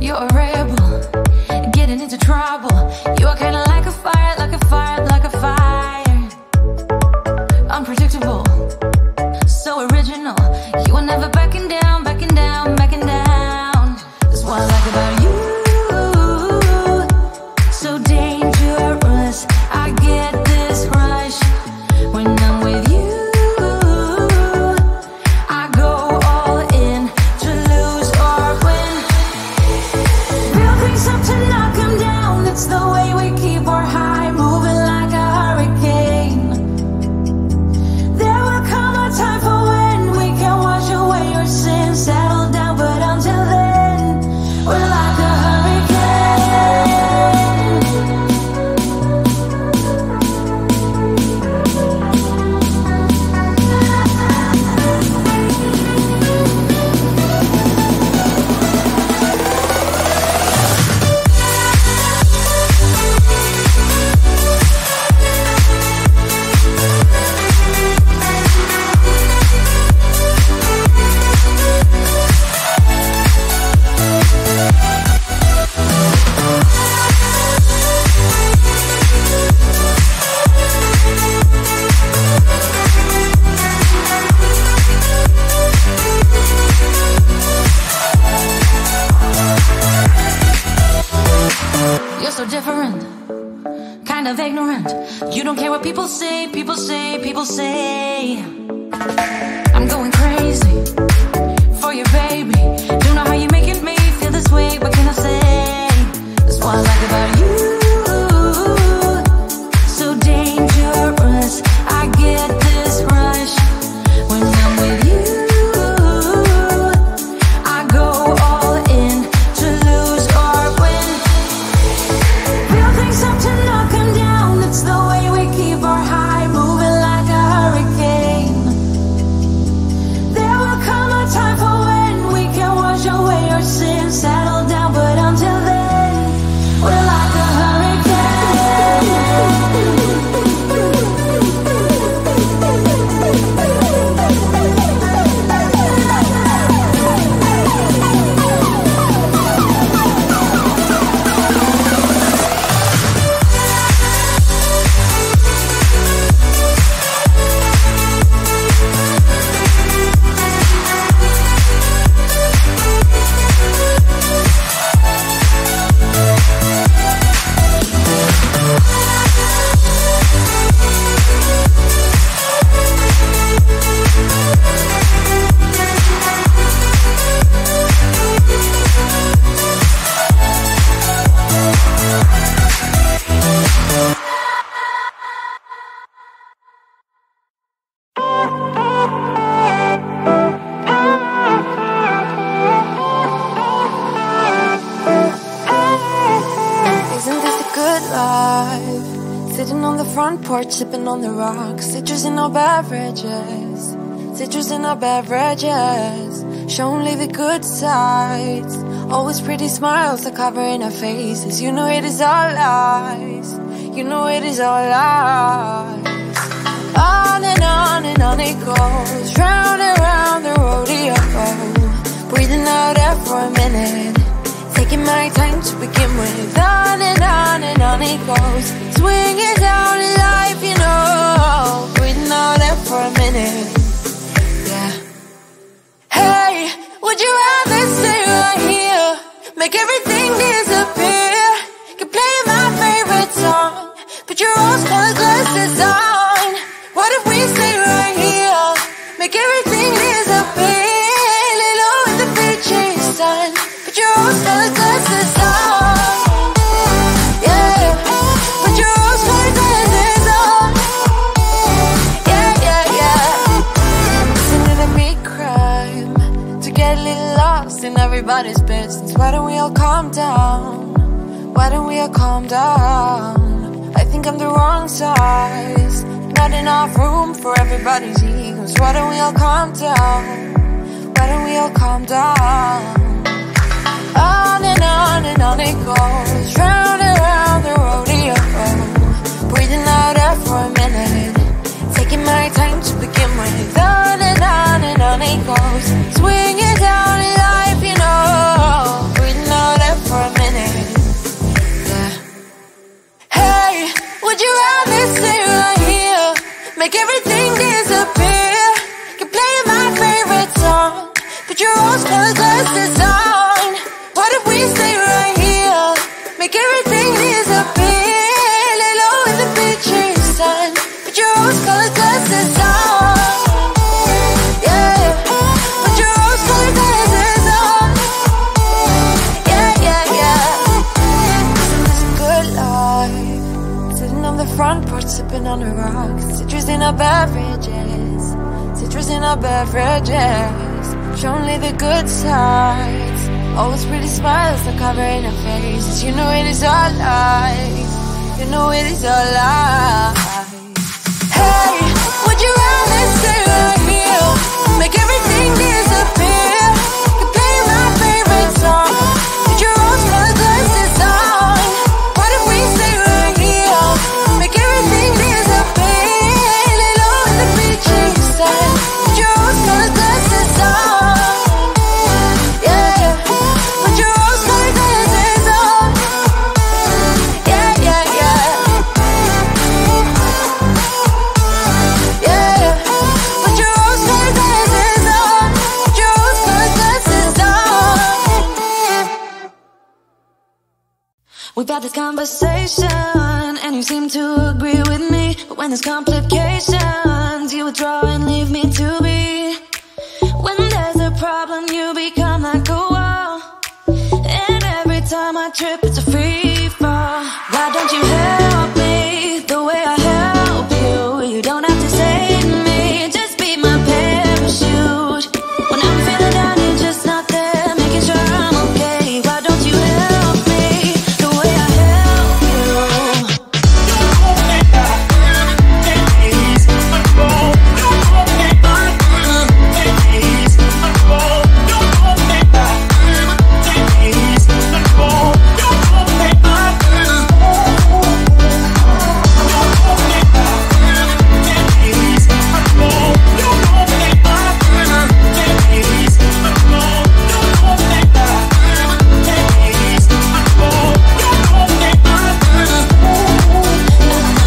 You're a rebel, getting into trouble. You are kinda like a fire, like a fire, like a fire. Unpredictable, so original. You are never backing down, backing down, backing down. That's what I like about you. So dangerous, I get this rush when I'm with you. I go all in to lose or win. Real things up to knock 'em down. It's the way we keep our high, moving like a hurricane. There will come a time for when we can wash away your sins, settle down, but until then, we're like a hurricane. You're so different, kind of ignorant. You don't care what people say, people say, people say. I'm going crazy for you, baby. Don't know how you're making me feel this way. What can I say? That's what I like about you. So dangerous, I get this rush when I'm with you. I go all in to lose or win. Real things up to knock 'em down. It's the way we keep our high, moving like a hurricane. There will come a time for when we can wash away our sins, settle down, but until then, we're like a Isn't this a good life? Sitting on the front porch, sipping on the rocks, citrus in our beverages, citrus in our beverages. Show only the good sides. Always pretty smiles are covering our faces. You know it is all lies. You know it is all lies. On and on it goes, round and round the rodeo. Breathing out air for a minute, taking my time to begin with. On and on it goes, swinging down in life, you know. Breathing out air for a minute, yeah. Hey, would you rather stay right here, make everything disappear? Could play my favorite song, put your rose-colored glasses on. What if we stay right here, make everything disappear? Lay low in the beach's sun, put your rose-colored glasses on. Yeah, put your rose-colored glasses on. Yeah, yeah, yeah. Isn't it a big crime to get a little lost in everybody's business? Why don't we all calm down? Why don't we all calm down? I think I'm the wrong size, not enough room for everybody's egos. Why don't we all calm down? Why don't we all calm down? On and on it goes, round and round the rodeo. Breathing out air for a minute, taking my time to begin with. On and on it goes, swinging down in life, you know. Breathing out air everything disappear. Can play my favorite song, put your rose-colored glasses on. What if we stay right here, make everything disappear? Lay low in the beaching sun, put your rose-colored glasses on. Yeah, put your rose-colored glasses on. Yeah, yeah, yeah. Isn't this a good life? Sitting on the front porch, sipping on the rocks. Citrus in our beverages, citrus in our beverages. Show only the good sides, always pretty smiles that covering our faces. You know it is all lies, you know it is all lies. Hey, would you rather stay right here, make everything disappear? You play my favorite song, put your rose-colored glasses on. What if we stay right here, make everything disappear? Lay low in the beaching sun, put your rose-colored glasses on. Yeah, put your rose-colored glasses on. Yeah, yeah, yeah. Yeah, put your rose-colored glasses on. Put your rose-colored glasses on. We've had this conversation, and you seem to agree with me. But when there's complications, you withdraw and leave me to be. When there's a problem, you become like a wall. And every time I trip, it's a free fall. Why don't you help me the way I help you? You don't have to save me, just be my parachute. When I'm feeling down, you're just not there, making sure I'm okay. Why don't you help me the way I help you?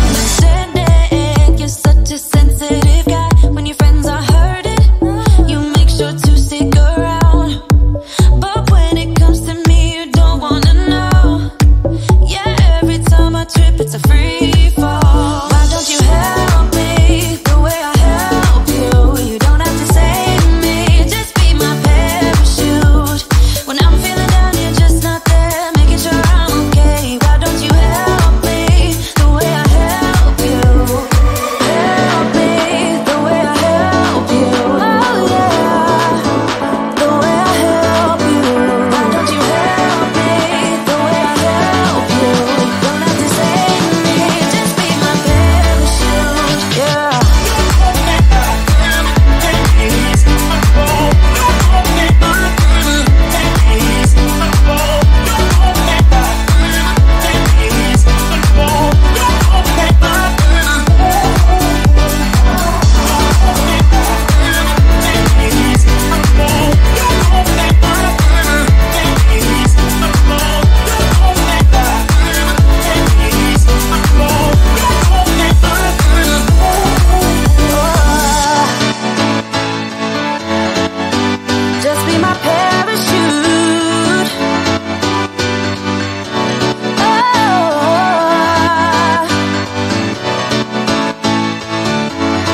Understanding, you're such a sensitive guy. When your friends are hurting, you make sure to stick around. But when it comes to me, you don't wanna know. Yeah, every time I trip, it's a free fall. Why don't you help me the way I help you? You don't have to save me, just be my parachute. When I'm feeling down, you're just not there, making sure I'm okay. Why don't you help me the way I help you? Help me the way I help you. Oh yeah, the way I help you. Why don't you help me the way I help you? Don't have to save me, just be my parachute. Yeah. Just be my parachute. Oh,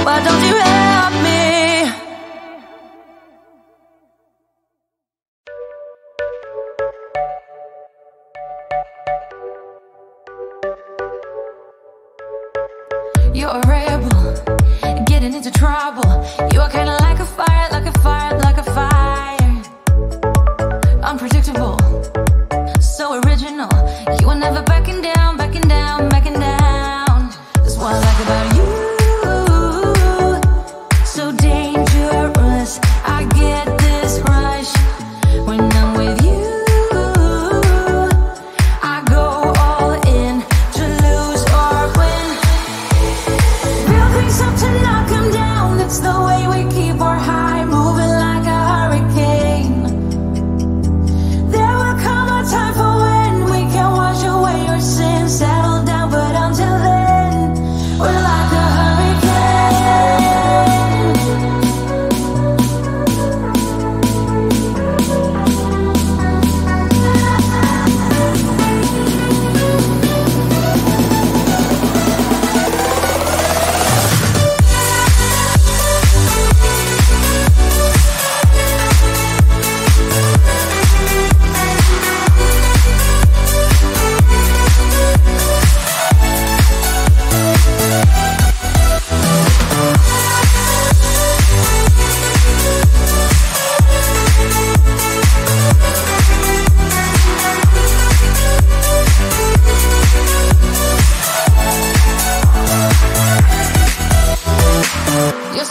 why don't you help me? You're a rebel, getting into trouble. You are kinda like a fire, like a fire, like a fire. Unpredictable, so original. You are never backing down, backing down, backing down. That's what I like about you. So dangerous, I get this rush when I'm with you. I go all in to lose or win. Real things have to knock 'em down. It's the way we keep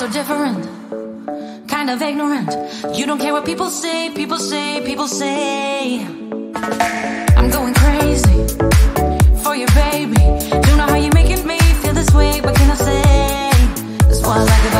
so different, kind of ignorant. You don't care what people say, people say, people say. I'm going crazy for your baby. Don't know how you're making me feel this way. What can I say? That's why I like it.